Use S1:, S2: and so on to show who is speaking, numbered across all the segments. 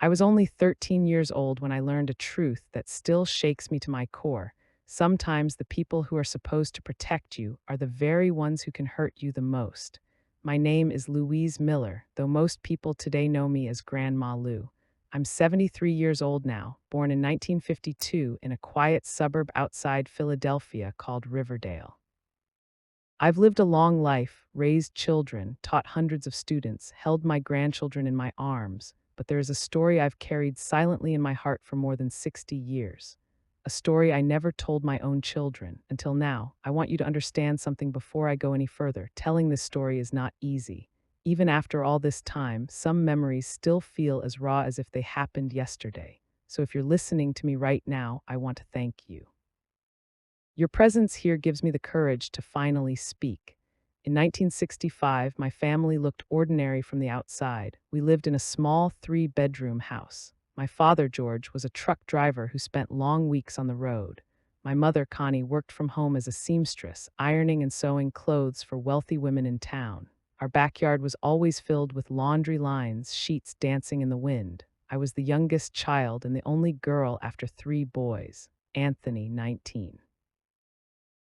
S1: I was only 13 years old when I learned a truth that still shakes me to my core. Sometimes the people who are supposed to protect you are the very ones who can hurt you the most. My name is Louise Miller, though most people today know me as Grandma Lou. I'm 73 years old now, born in 1952 in a quiet suburb outside Philadelphia called Riverdale. I've lived a long life, raised children, taught hundreds of students, held my grandchildren in my arms, but there is a story I've carried silently in my heart for more than 60 years. A story I never told my own children until now. I want you to understand something before I go any further. Telling this story is not easy. Even after all this time, some memories still feel as raw as if they happened yesterday. So if you're listening to me right now, I want to thank you. Your presence here gives me the courage to finally speak. In 1965, my family looked ordinary from the outside. We lived in a small three-bedroom house. My father, George, was a truck driver who spent long weeks on the road. My mother, Connie, worked from home as a seamstress, ironing and sewing clothes for wealthy women in town. Our backyard was always filled with laundry lines, sheets dancing in the wind. I was the youngest child and the only girl after three boys. Anthony, 19.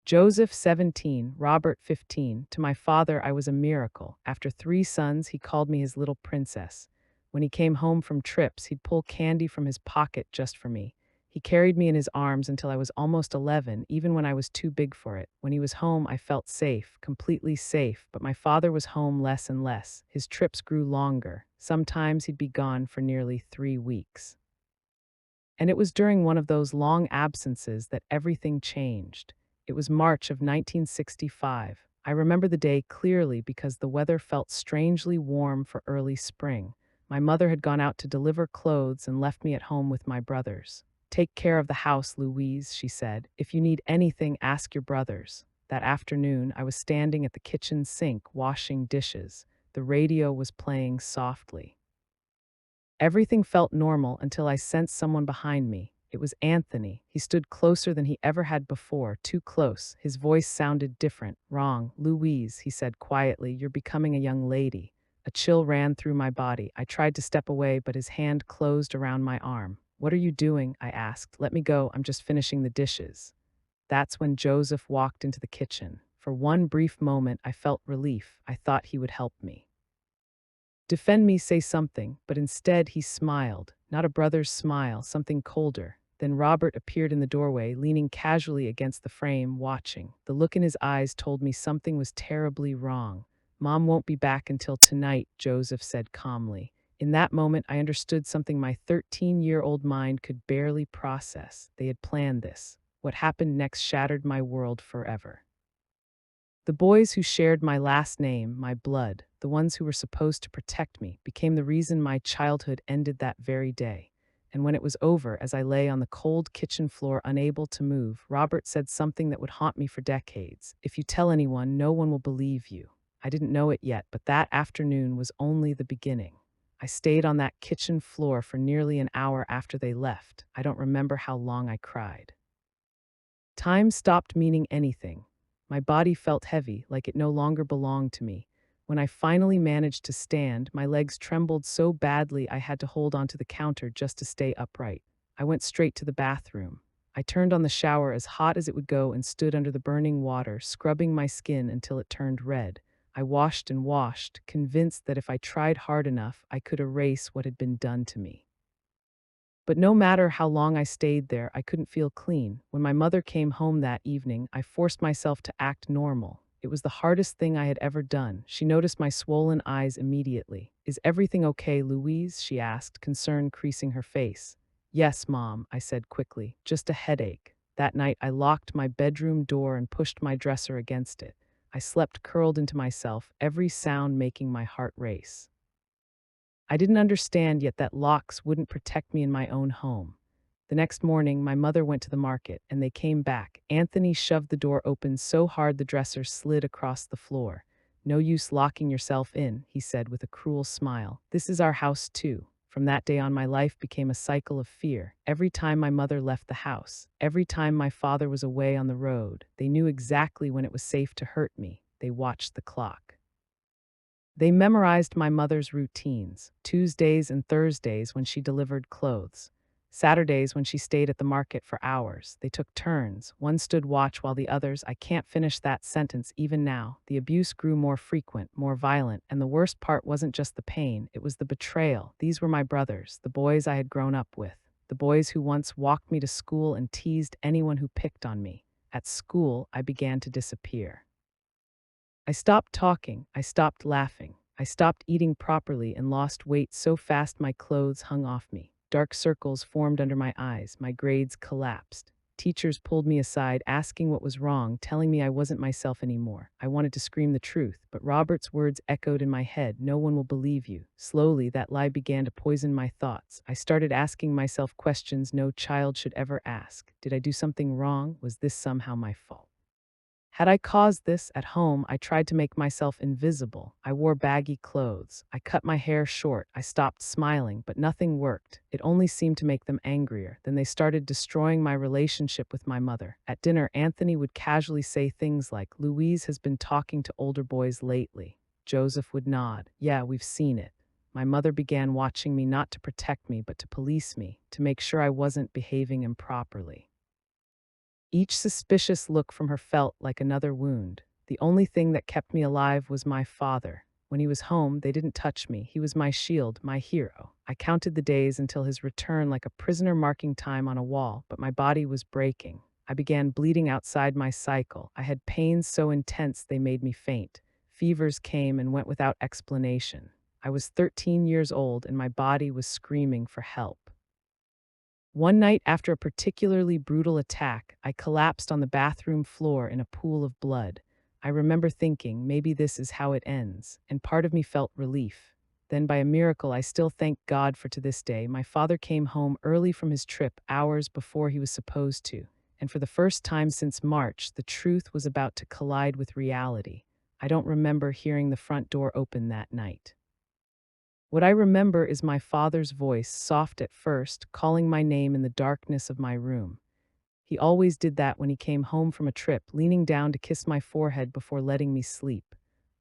S1: Joseph, 17, Robert, 15. To my father, I was a miracle. After three sons, he called me his little princess. When he came home from trips, he'd pull candy from his pocket just for me. He carried me in his arms until I was almost 11, even when I was too big for it. When he was home, I felt safe, completely safe, but my father was home less and less. His trips grew longer. Sometimes he'd be gone for nearly 3 weeks. And it was during one of those long absences that everything changed. It was March of 1965. I remember the day clearly because the weather felt strangely warm for early spring. My mother had gone out to deliver clothes and left me at home with my brothers. "Take care of the house, Louise," she said. "If you need anything, ask your brothers." That afternoon, I was standing at the kitchen sink washing dishes. The radio was playing softly. Everything felt normal until I sensed someone behind me. It was Anthony. He stood closer than he ever had before, too close. His voice sounded different. "Wrong, Louise," he said quietly. "You're becoming a young lady." A chill ran through my body. I tried to step away, but his hand closed around my arm. "What are you doing?" I asked. "Let me go. I'm just finishing the dishes." That's when Joseph walked into the kitchen. For one brief moment, I felt relief. I thought he would help me. Defend me, say something, but instead he smiled, not a brother's smile, something colder. Then Robert appeared in the doorway, leaning casually against the frame, watching. The look in his eyes told me something was terribly wrong. "Mom won't be back until tonight," Joseph said calmly. In that moment, I understood something my 13-year-old mind could barely process. They had planned this. What happened next shattered my world forever. The boys who shared my last name, my blood, the ones who were supposed to protect me, became the reason my childhood ended that very day. And when it was over, as I lay on the cold kitchen floor unable to move, Robert said something that would haunt me for decades. "If you tell anyone, no one will believe you." I didn't know it yet, but that afternoon was only the beginning. I stayed on that kitchen floor for nearly an hour after they left. I don't remember how long I cried. Time stopped meaning anything. My body felt heavy, like it no longer belonged to me. When I finally managed to stand, my legs trembled so badly I had to hold onto the counter just to stay upright. I went straight to the bathroom. I turned on the shower as hot as it would go and stood under the burning water, scrubbing my skin until it turned red. I washed and washed, convinced that if I tried hard enough, I could erase what had been done to me. But no matter how long I stayed there, I couldn't feel clean. When my mother came home that evening, I forced myself to act normal. It was the hardest thing I had ever done. She noticed my swollen eyes immediately. "Is everything okay, Louise?" she asked, concern creasing her face. "Yes, Mom," I said quickly, "just a headache." That night, I locked my bedroom door and pushed my dresser against it. I slept curled into myself, every sound making my heart race. I didn't understand yet that locks wouldn't protect me in my own home. The next morning, my mother went to the market, and they came back. Anthony shoved the door open so hard the dresser slid across the floor. "No use locking yourself in," he said with a cruel smile. "This is our house, too." From that day on, my life became a cycle of fear. Every time my mother left the house, every time my father was away on the road, they knew exactly when it was safe to hurt me. They watched the clock. They memorized my mother's routines: Tuesdays and Thursdays when she delivered clothes, Saturdays when she stayed at the market for hours. They took turns. One stood watch while the others— I can't finish that sentence even now. The abuse grew more frequent, more violent, and the worst part wasn't just the pain, it was the betrayal. These were my brothers, the boys I had grown up with, the boys who once walked me to school and teased anyone who picked on me. At school, I began to disappear. I stopped talking, I stopped laughing, I stopped eating properly and lost weight so fast my clothes hung off me. Dark circles formed under my eyes, my grades collapsed. Teachers pulled me aside, asking what was wrong, telling me I wasn't myself anymore. I wanted to scream the truth, but Robert's words echoed in my head: no one will believe you. Slowly, that lie began to poison my thoughts. I started asking myself questions no child should ever ask. Did I do something wrong? Was this somehow my fault? Had I caused this? At home, I tried to make myself invisible. I wore baggy clothes. I cut my hair short. I stopped smiling, but nothing worked. It only seemed to make them angrier. Then they started destroying my relationship with my mother. At dinner, Anthony would casually say things like, "Louise has been talking to older boys lately." Joseph would nod. "Yeah, we've seen it." My mother began watching me, not to protect me, but to police me, to make sure I wasn't behaving improperly. Each suspicious look from her felt like another wound. The only thing that kept me alive was my father. When he was home, they didn't touch me. He was my shield, my hero. I counted the days until his return like a prisoner marking time on a wall, but my body was breaking. I began bleeding outside my cycle. I had pains so intense they made me faint. Fevers came and went without explanation. I was 13 years old and my body was screaming for help. One night, after a particularly brutal attack, I collapsed on the bathroom floor in a pool of blood. I remember thinking, maybe this is how it ends, and part of me felt relief. Then, by a miracle I still thank God for to this day, my father came home early from his trip hours before he was supposed to, and for the first time since March, the truth was about to collide with reality. I don't remember hearing the front door open that night. What I remember is my father's voice, soft at first, calling my name in the darkness of my room. He always did that when he came home from a trip, leaning down to kiss my forehead before letting me sleep.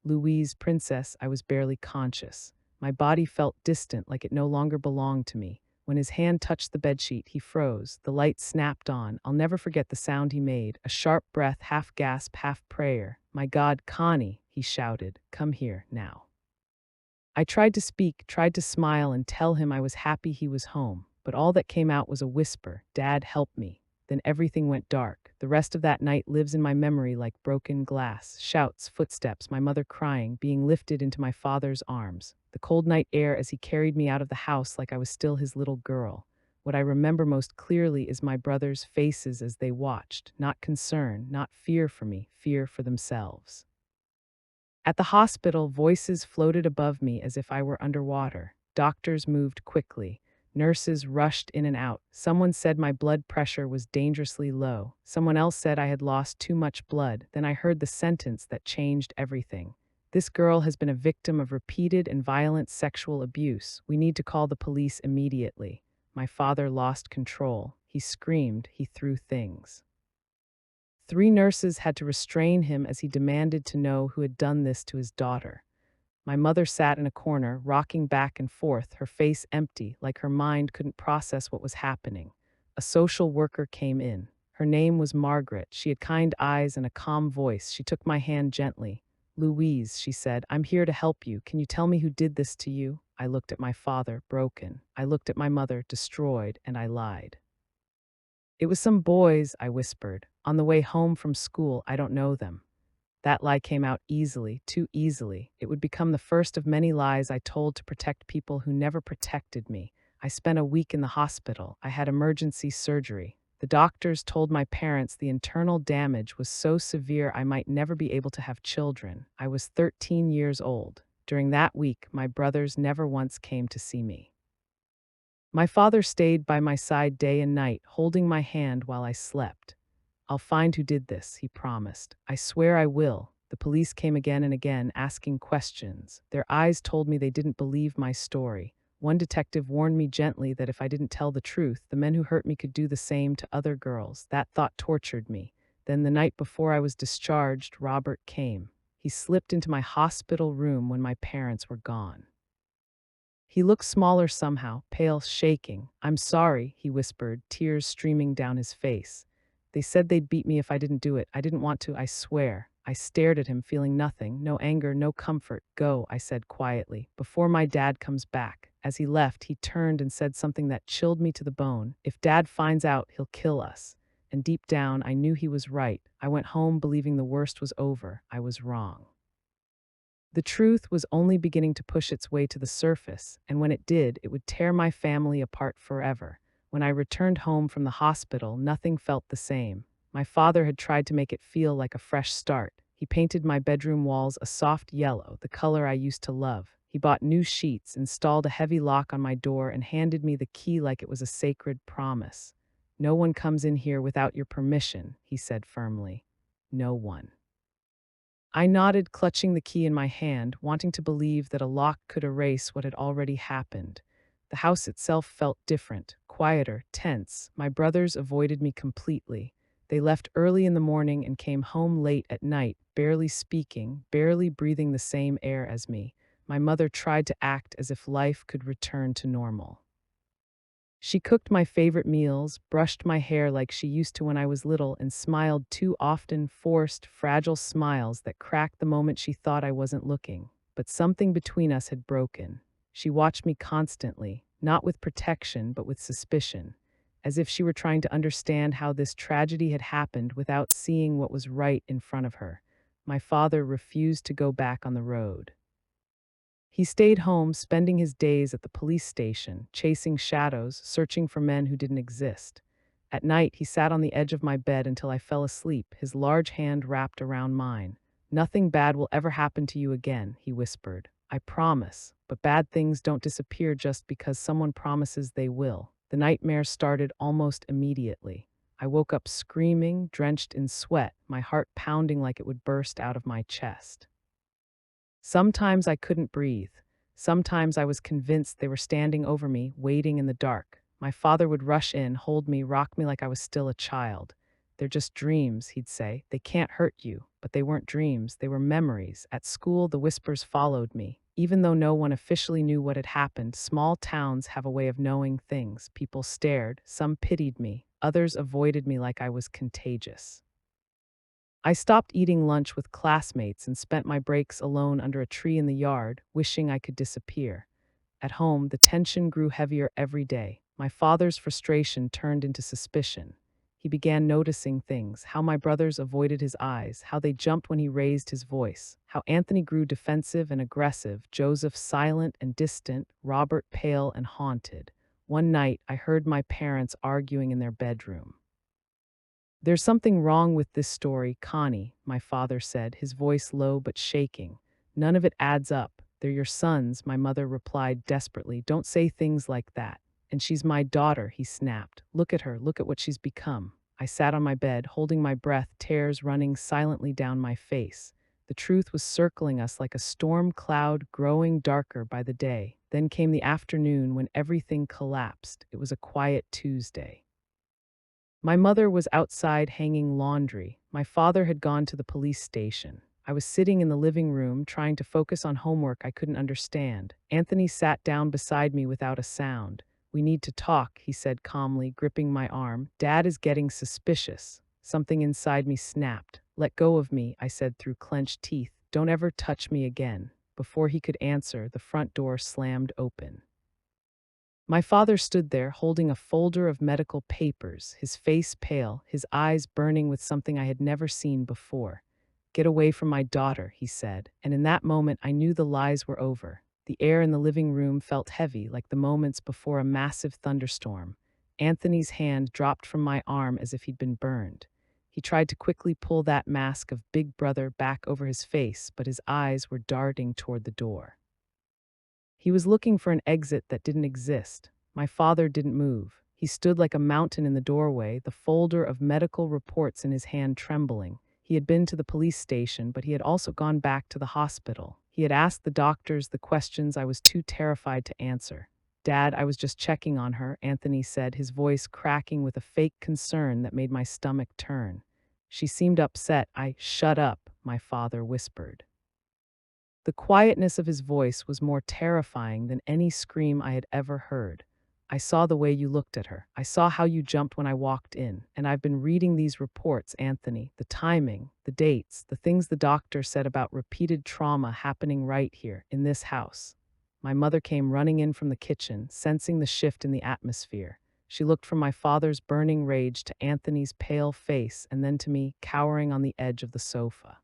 S1: "Louise, princess," I was barely conscious. My body felt distant, like it no longer belonged to me. When his hand touched the bedsheet, he froze. The light snapped on. I'll never forget the sound he made, a sharp breath, half gasp, half prayer. "My God, Connie," he shouted, "come here, now." I tried to speak, tried to smile and tell him I was happy he was home, but all that came out was a whisper: "Dad, help me." Then everything went dark. The rest of that night lives in my memory like broken glass. Shouts, footsteps, my mother crying, being lifted into my father's arms. The cold night air as he carried me out of the house like I was still his little girl. What I remember most clearly is my brothers' faces as they watched. Not concern, not fear for me, fear for themselves. At the hospital, voices floated above me as if I were underwater. Doctors moved quickly. Nurses rushed in and out. Someone said my blood pressure was dangerously low. Someone else said I had lost too much blood. Then I heard the sentence that changed everything: "This girl has been a victim of repeated and violent sexual abuse. We need to call the police immediately." My father lost control. He screamed. He threw things. 3 nurses had to restrain him as he demanded to know who had done this to his daughter. My mother sat in a corner, rocking back and forth, her face empty, like her mind couldn't process what was happening. A social worker came in. Her name was Margaret. She had kind eyes and a calm voice. She took my hand gently. "Louise," she said, "I'm here to help you. Can you tell me who did this to you?" I looked at my father, broken. I looked at my mother, destroyed, and I lied. "It was some boys," I whispered. "On the way home from school. I don't know them." That lie came out easily, too easily. It would become the first of many lies I told to protect people who never protected me. I spent a week in the hospital. I had emergency surgery. The doctors told my parents the internal damage was so severe I might never be able to have children. I was 13 years old. During that week, my brothers never once came to see me. My father stayed by my side day and night, holding my hand while I slept. "I'll find who did this," he promised. "I swear I will." The police came again and again, asking questions. Their eyes told me they didn't believe my story. One detective warned me gently that if I didn't tell the truth, the men who hurt me could do the same to other girls. That thought tortured me. Then the night before I was discharged, Robert came. He slipped into my hospital room when my parents were gone. He looked smaller somehow, pale, shaking. "I'm sorry," he whispered, tears streaming down his face. "They said they'd beat me if I didn't do it. I didn't want to, I swear." I stared at him, feeling nothing, no anger, no comfort. "Go," I said quietly, "before my dad comes back." As he left, he turned and said something that chilled me to the bone. "If Dad finds out, he'll kill us." And deep down, I knew he was right. I went home believing the worst was over. I was wrong. The truth was only beginning to push its way to the surface, and when it did, it would tear my family apart forever. When I returned home from the hospital, nothing felt the same. My father had tried to make it feel like a fresh start. He painted my bedroom walls a soft yellow, the color I used to love. He bought new sheets, installed a heavy lock on my door, and handed me the key like it was a sacred promise. "No one comes in here without your permission," he said firmly. "No one." I nodded, clutching the key in my hand, wanting to believe that a lock could erase what had already happened. The house itself felt different, quieter, tense. My brothers avoided me completely. They left early in the morning and came home late at night, barely speaking, barely breathing the same air as me. My mother tried to act as if life could return to normal. She cooked my favorite meals, brushed my hair like she used to when I was little, and smiled too often, forced, fragile smiles that cracked the moment she thought I wasn't looking. But something between us had broken. She watched me constantly, not with protection, but with suspicion, as if she were trying to understand how this tragedy had happened without seeing what was right in front of her. My father refused to go back on the road. He stayed home, spending his days at the police station, chasing shadows, searching for men who didn't exist. At night, he sat on the edge of my bed until I fell asleep, his large hand wrapped around mine. "Nothing bad will ever happen to you again," he whispered. "I promise, but bad things don't disappear just because someone promises they will." The nightmare started almost immediately. I woke up screaming, drenched in sweat, my heart pounding like it would burst out of my chest. Sometimes I couldn't breathe. Sometimes I was convinced they were standing over me, waiting in the dark. My father would rush in, hold me, rock me like I was still a child. "They're just dreams," he'd say. "They can't hurt you." But they weren't dreams, they were memories. At school, the whispers followed me. Even though no one officially knew what had happened, small towns have a way of knowing things. People stared, some pitied me, others avoided me like I was contagious. I stopped eating lunch with classmates and spent my breaks alone under a tree in the yard, wishing I could disappear. At home, the tension grew heavier every day. My father's frustration turned into suspicion. He began noticing things: how my brothers avoided his eyes, how they jumped when he raised his voice, how Anthony grew defensive and aggressive, Joseph silent and distant, Robert pale and haunted. One night, I heard my parents arguing in their bedroom. "There's something wrong with this story, Connie," my father said, his voice low but shaking. "None of it adds up. They're your sons," my mother replied desperately. "Don't say things like that." "And she's my daughter," he snapped. "Look at her, look at what she's become." I sat on my bed, holding my breath, tears running silently down my face. The truth was circling us like a storm cloud, growing darker by the day. Then came the afternoon when everything collapsed. It was a quiet Tuesday. My mother was outside hanging laundry. My father had gone to the police station. I was sitting in the living room, trying to focus on homework I couldn't understand. Anthony sat down beside me without a sound. "We need to talk," he said calmly, gripping my arm. "Dad is getting suspicious." Something inside me snapped. "Let go of me," I said through clenched teeth. "Don't ever touch me again." Before he could answer, the front door slammed open. My father stood there, holding a folder of medical papers, his face pale, his eyes burning with something I had never seen before. "Get away from my daughter," he said, and in that moment I knew the lies were over. The air in the living room felt heavy, like the moments before a massive thunderstorm. Anthony's hand dropped from my arm as if he'd been burned. He tried to quickly pull that mask of Big Brother back over his face, but his eyes were darting toward the door. He was looking for an exit that didn't exist. My father didn't move. He stood like a mountain in the doorway, the folder of medical reports in his hand trembling. He had been to the police station, but he had also gone back to the hospital. He had asked the doctors the questions I was too terrified to answer. "Dad, I was just checking on her," Anthony said, his voice cracking with a fake concern that made my stomach turn. "She seemed upset." "Shut up," my father whispered. The quietness of his voice was more terrifying than any scream I had ever heard. I saw the way you looked at her. I saw how you jumped when I walked in. And I've been reading these reports, Anthony. The timing, the dates, the things the doctor said about repeated trauma happening right here, in this house. My mother came running in from the kitchen, sensing the shift in the atmosphere. She looked from my father's burning rage to Anthony's pale face and then to me, cowering on the edge of the sofa.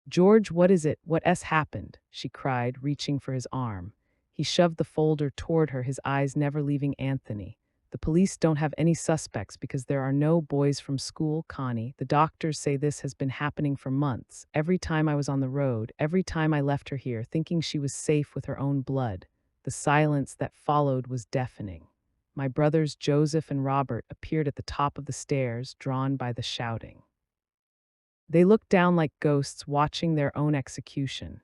S1: "George, what is it? What has happened?" she cried, reaching for his arm. He shoved the folder toward her, his eyes never leaving Anthony. "The police don't have any suspects because there are no boys from school, Connie. The doctors say this has been happening for months. Every time I was on the road, every time I left her here, thinking she was safe with her own blood." The silence that followed was deafening. My brothers Joseph and Robert appeared at the top of the stairs, drawn by the shouting. They looked down like ghosts watching their own execution.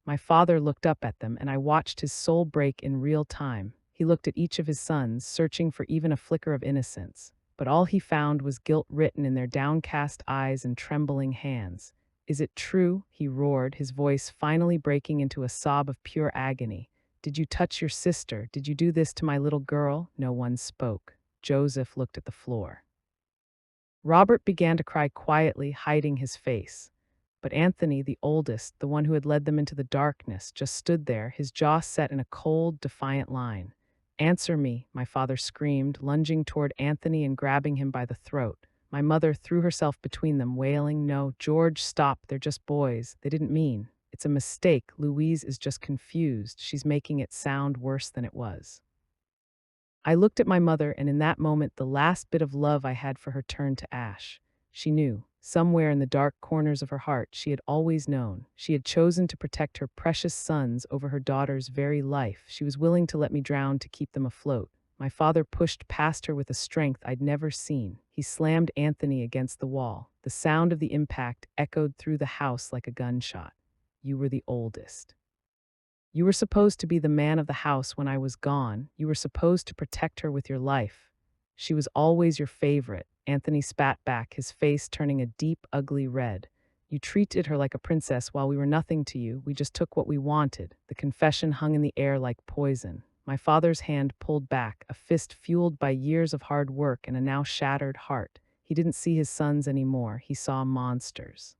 S1: My father looked up at them, and I watched his soul break in real time. He looked at each of his sons, searching for even a flicker of innocence. But all he found was guilt written in their downcast eyes and trembling hands. "Is it true?" he roared, his voice finally breaking into a sob of pure agony. "Did you touch your sister? Did you do this to my little girl?" No one spoke. Joseph looked at the floor. Robert began to cry quietly, hiding his face. But Anthony, the oldest, the one who had led them into the darkness, just stood there, his jaw set in a cold, defiant line. "Answer me," my father screamed, lunging toward Anthony and grabbing him by the throat. My mother threw herself between them, wailing, "No, George, stop. They're just boys. They didn't mean. It's a mistake. Louise is just confused. She's making it sound worse than it was." I looked at my mother, and in that moment, the last bit of love I had for her turned to ash. She knew. Somewhere in the dark corners of her heart, she had always known. She had chosen to protect her precious sons over her daughter's very life. She was willing to let me drown to keep them afloat. My father pushed past her with a strength I'd never seen. He slammed Anthony against the wall. The sound of the impact echoed through the house like a gunshot. "You were the oldest. You were supposed to be the man of the house when I was gone. You were supposed to protect her with your life. She was always your favorite." Anthony spat back, his face turning a deep, ugly red. "You treated her like a princess while we were nothing to you. We just took what we wanted." The confession hung in the air like poison. My father's hand pulled back, a fist fueled by years of hard work and a now shattered heart. He didn't see his sons anymore. He saw monsters.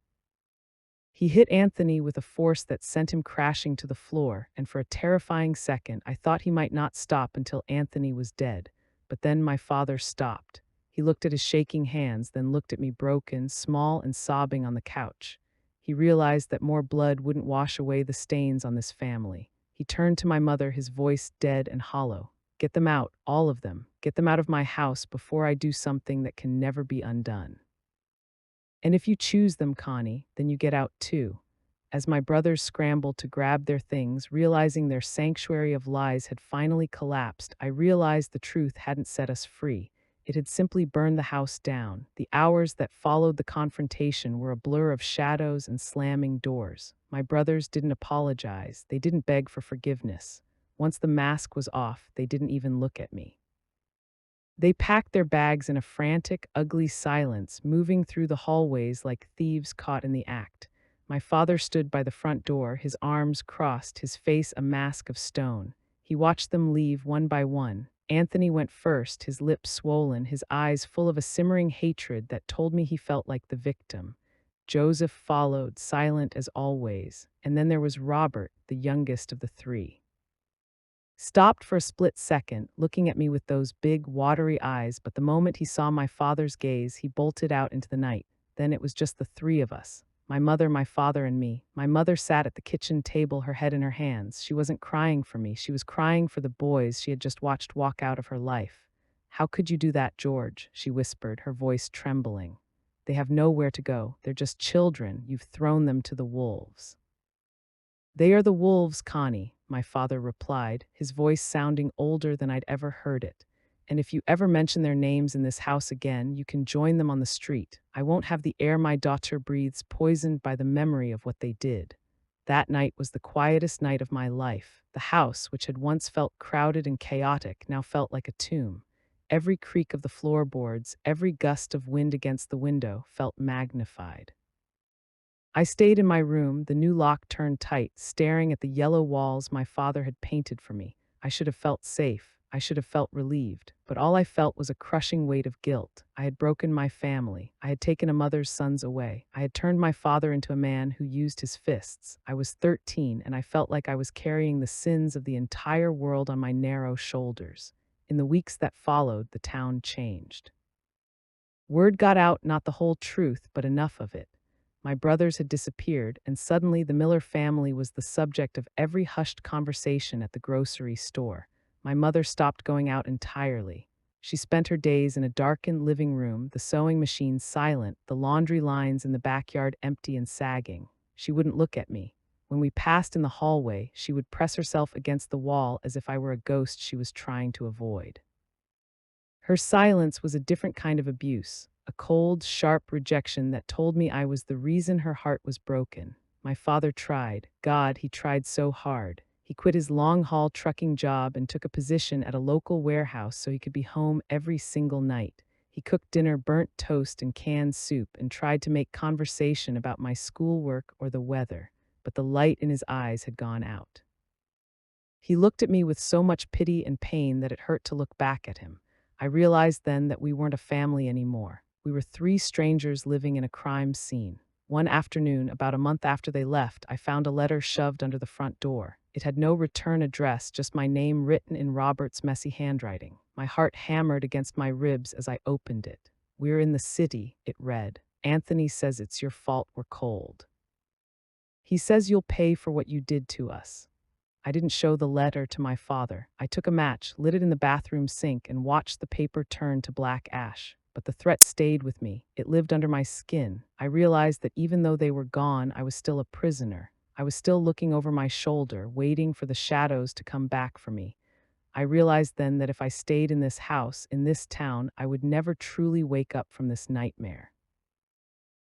S1: He hit Anthony with a force that sent him crashing to the floor, and for a terrifying second, I thought he might not stop until Anthony was dead. But then my father stopped. He looked at his shaking hands, then looked at me broken, small, and sobbing on the couch. He realized that more blood wouldn't wash away the stains on this family. He turned to my mother, his voice dead and hollow. "Get them out, all of them. Get them out of my house before I do something that can never be undone. And if you choose them, Connie, then you get out too." As my brothers scrambled to grab their things, realizing their sanctuary of lies had finally collapsed, I realized the truth hadn't set us free. It had simply burned the house down. The hours that followed the confrontation were a blur of shadows and slamming doors. My brothers didn't apologize. They didn't beg for forgiveness. Once the mask was off, they didn't even look at me. They packed their bags in a frantic, ugly silence, moving through the hallways like thieves caught in the act. My father stood by the front door, his arms crossed, his face a mask of stone. He watched them leave one by one. Anthony went first, his lips swollen, his eyes full of a simmering hatred that told me he felt like the victim. Joseph followed, silent as always. And then there was Robert, the youngest of the three. Stopped for a split second, looking at me with those big, watery eyes, but the moment he saw my father's gaze, he bolted out into the night. Then it was just the three of us. My mother, my father, and me. My mother sat at the kitchen table, her head in her hands. She wasn't crying for me. She was crying for the boys she had just watched walk out of her life. "How could you do that, George?" she whispered, her voice trembling. "They have nowhere to go. They're just children. You've thrown them to the wolves." "They are the wolves, Connie," my father replied, his voice sounding older than I'd ever heard it. "And if you ever mention their names in this house again, you can join them on the street. I won't have the air my daughter breathes poisoned by the memory of what they did." That night was the quietest night of my life. The house, which had once felt crowded and chaotic, now felt like a tomb. Every creak of the floorboards, every gust of wind against the window felt magnified. I stayed in my room, the new lock turned tight, staring at the yellow walls my father had painted for me. I should have felt safe. I should have felt relieved. But all I felt was a crushing weight of guilt. I had broken my family. I had taken a mother's sons away. I had turned my father into a man who used his fists. I was 13, and I felt like I was carrying the sins of the entire world on my narrow shoulders. In the weeks that followed, the town changed. Word got out, not the whole truth, but enough of it. My brothers had disappeared, and suddenly the Miller family was the subject of every hushed conversation at the grocery store. My mother stopped going out entirely. She spent her days in a darkened living room, the sewing machine silent, the laundry lines in the backyard empty and sagging. She wouldn't look at me. When we passed in the hallway, she would press herself against the wall as if I were a ghost she was trying to avoid. Her silence was a different kind of abuse, a cold, sharp rejection that told me I was the reason her heart was broken. My father tried. God, he tried so hard. He quit his long-haul trucking job and took a position at a local warehouse so he could be home every single night. He cooked dinner, burnt toast and canned soup, and tried to make conversation about my schoolwork or the weather, but the light in his eyes had gone out. He looked at me with so much pity and pain that it hurt to look back at him. I realized then that we weren't a family anymore. We were three strangers living in a crime scene. One afternoon, about a month after they left, I found a letter shoved under the front door. It had no return address, just my name written in Robert's messy handwriting. My heart hammered against my ribs as I opened it. "We're in the city," it read. "Anthony says it's your fault we're cold. He says you'll pay for what you did to us." I didn't show the letter to my father. I took a match, lit it in the bathroom sink, and watched the paper turn to black ash. But the threat stayed with me. It lived under my skin. I realized that even though they were gone, I was still a prisoner. I was still looking over my shoulder, waiting for the shadows to come back for me. I realized then that if I stayed in this house, in this town, I would never truly wake up from this nightmare.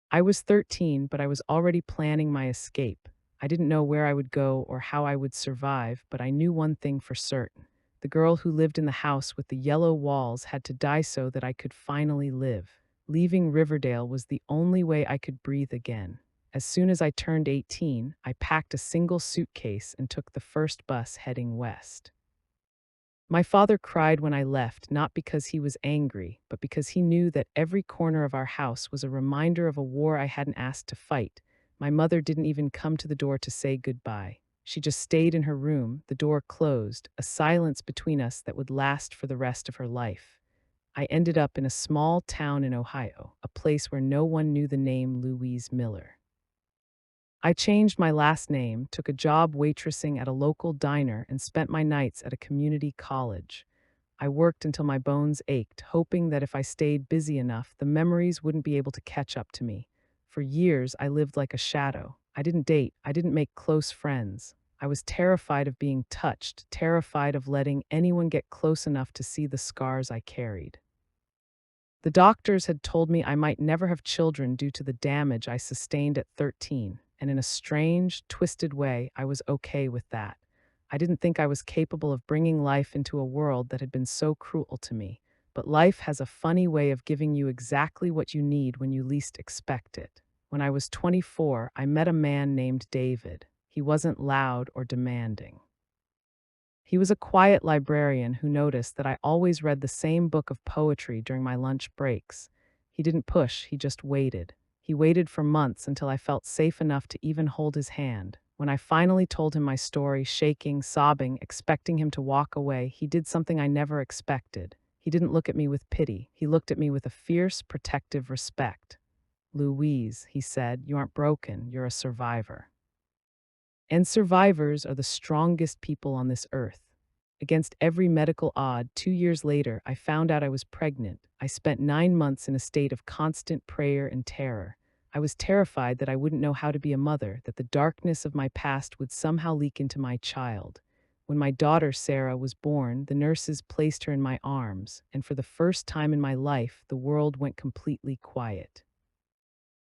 S1: I was 13, but I was already planning my escape. I didn't know where I would go or how I would survive, but I knew one thing for certain. The girl who lived in the house with the yellow walls had to die so that I could finally live. Leaving Riverdale was the only way I could breathe again. As soon as I turned 18, I packed a single suitcase and took the first bus heading west. My father cried when I left, not because he was angry, but because he knew that every corner of our house was a reminder of a war I hadn't asked to fight. My mother didn't even come to the door to say goodbye. She just stayed in her room, the door closed, a silence between us that would last for the rest of her life. I ended up in a small town in Ohio, a place where no one knew the name Louise Miller. I changed my last name, took a job waitressing at a local diner, and spent my nights at a community college. I worked until my bones ached, hoping that if I stayed busy enough, the memories wouldn't be able to catch up to me. For years, I lived like a shadow. I didn't date. I didn't make close friends. I was terrified of being touched, terrified of letting anyone get close enough to see the scars I carried. The doctors had told me I might never have children due to the damage I sustained at 13, and in a strange, twisted way, I was okay with that. I didn't think I was capable of bringing life into a world that had been so cruel to me, but life has a funny way of giving you exactly what you need when you least expect it. When I was 24, I met a man named David. He wasn't loud or demanding. He was a quiet librarian who noticed that I always read the same book of poetry during my lunch breaks. He didn't push, he just waited. He waited for months until I felt safe enough to even hold his hand. When I finally told him my story, shaking, sobbing, expecting him to walk away, he did something I never expected. He didn't look at me with pity. He looked at me with a fierce, protective respect. "Louise," he said, "you aren't broken, you're a survivor. And survivors are the strongest people on this earth." Against every medical odd, 2 years later, I found out I was pregnant. I spent 9 months in a state of constant prayer and terror. I was terrified that I wouldn't know how to be a mother, that the darkness of my past would somehow leak into my child. When my daughter, Sarah, was born, the nurses placed her in my arms, and for the first time in my life, the world went completely quiet.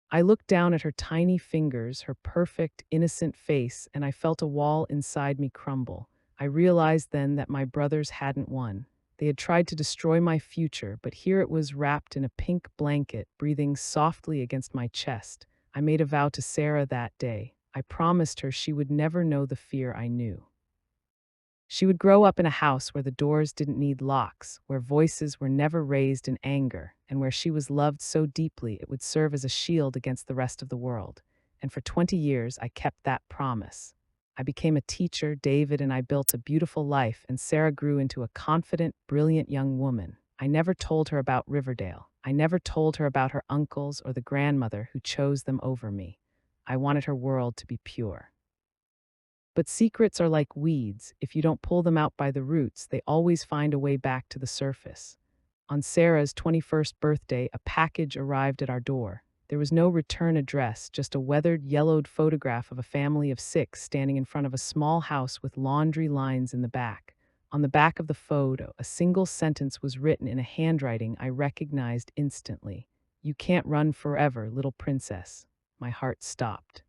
S1: I looked down at her tiny fingers, her perfect, innocent face, and I felt a wall inside me crumble. I realized then that my brothers hadn't won. They had tried to destroy my future, but here it was wrapped in a pink blanket, breathing softly against my chest. I made a vow to Sarah that day. I promised her she would never know the fear I knew. She would grow up in a house where the doors didn't need locks, where voices were never raised in anger, and where she was loved so deeply it would serve as a shield against the rest of the world. And for 20 years, I kept that promise. I became a teacher, David and I built a beautiful life, and Sarah grew into a confident, brilliant young woman. I never told her about Riverdale. I never told her about her uncles or the grandmother who chose them over me. I wanted her world to be pure. But secrets are like weeds. If you don't pull them out by the roots, they always find a way back to the surface. On Sarah's 21st birthday, a package arrived at our door. There was no return address, just a weathered, yellowed photograph of a family of 6 standing in front of a small house with laundry lines in the back. On the back of the photo, a single sentence was written in a handwriting I recognized instantly. "You can't run forever, little princess." My heart stopped.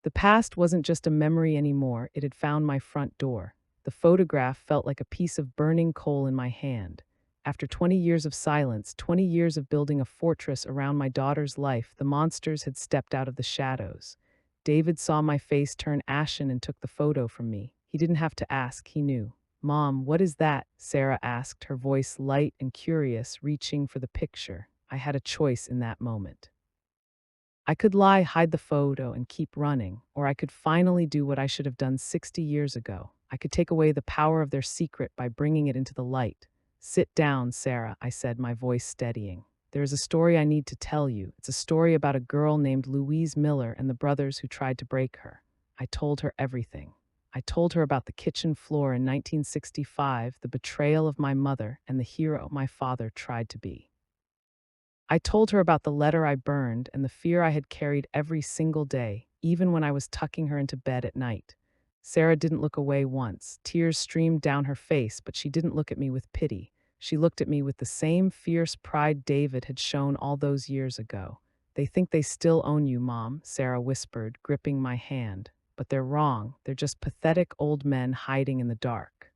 S1: The past wasn't just a memory anymore, it had found my front door. The photograph felt like a piece of burning coal in my hand. After 20 years of silence, 20 years of building a fortress around my daughter's life, the monsters had stepped out of the shadows. David saw my face turn ashen and took the photo from me. He didn't have to ask, he knew. "Mom, what is that?" Sarah asked, her voice light and curious, reaching for the picture. I had a choice in that moment. I could lie, hide the photo, and keep running, or I could finally do what I should have done 60 years ago. I could take away the power of their secret by bringing it into the light. "Sit down, Sarah," I said, my voice steadying. "There is a story I need to tell you. It's a story about a girl named Louise Miller and the brothers who tried to break her." I told her everything. I told her about the kitchen floor in 1965, the betrayal of my mother, and the hero my father tried to be. I told her about the letter I burned and the fear I had carried every single day, even when I was tucking her into bed at night. Sarah didn't look away once. Tears streamed down her face, but she didn't look at me with pity. She looked at me with the same fierce pride David had shown all those years ago. "They think they still own you, Mom," Sarah whispered, gripping my hand. "But they're wrong. They're just pathetic old men hiding in the dark."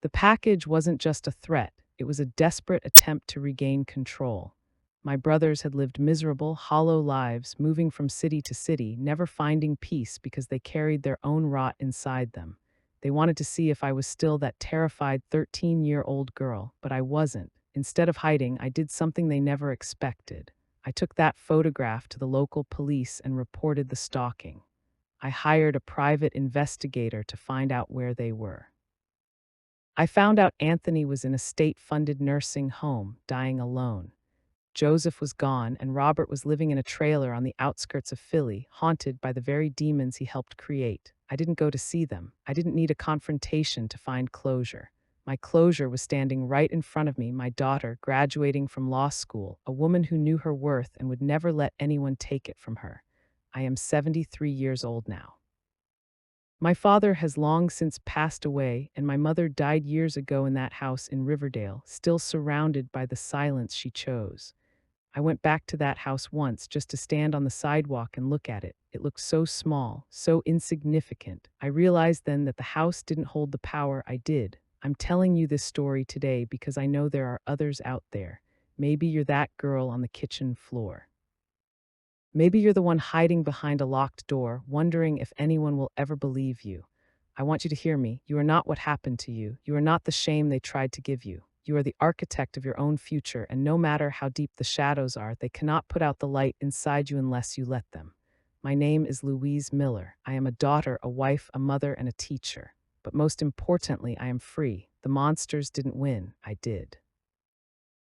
S1: The package wasn't just a threat. It was a desperate attempt to regain control. My brothers had lived miserable, hollow lives, moving from city to city, never finding peace because they carried their own rot inside them. They wanted to see if I was still that terrified 13-year-old girl, but I wasn't. Instead of hiding, I did something they never expected. I took that photograph to the local police and reported the stalking. I hired a private investigator to find out where they were. I found out Anthony was in a state-funded nursing home, dying alone. Joseph was gone, and Robert was living in a trailer on the outskirts of Philly, haunted by the very demons he helped create. I didn't go to see them. I didn't need a confrontation to find closure. My closure was standing right in front of me, my daughter, graduating from law school, a woman who knew her worth and would never let anyone take it from her. I am 73 years old now. My father has long since passed away, and my mother died years ago in that house in Riverdale, still surrounded by the silence she chose. I went back to that house once just to stand on the sidewalk and look at it. It looked so small, so insignificant. I realized then that the house didn't hold the power I did. I'm telling you this story today because I know there are others out there. Maybe you're that girl on the kitchen floor. Maybe you're the one hiding behind a locked door, wondering if anyone will ever believe you. I want you to hear me. You are not what happened to you. You are not the shame they tried to give you. You are the architect of your own future, and no matter how deep the shadows are, they cannot put out the light inside you unless you let them. My name is Louise Miller. I am a daughter, a wife, a mother, and a teacher. But most importantly, I am free. The monsters didn't win. I did.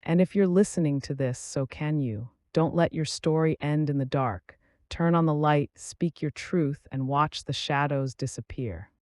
S1: And if you're listening to this, so can you. Don't let your story end in the dark. Turn on the light, speak your truth, and watch the shadows disappear.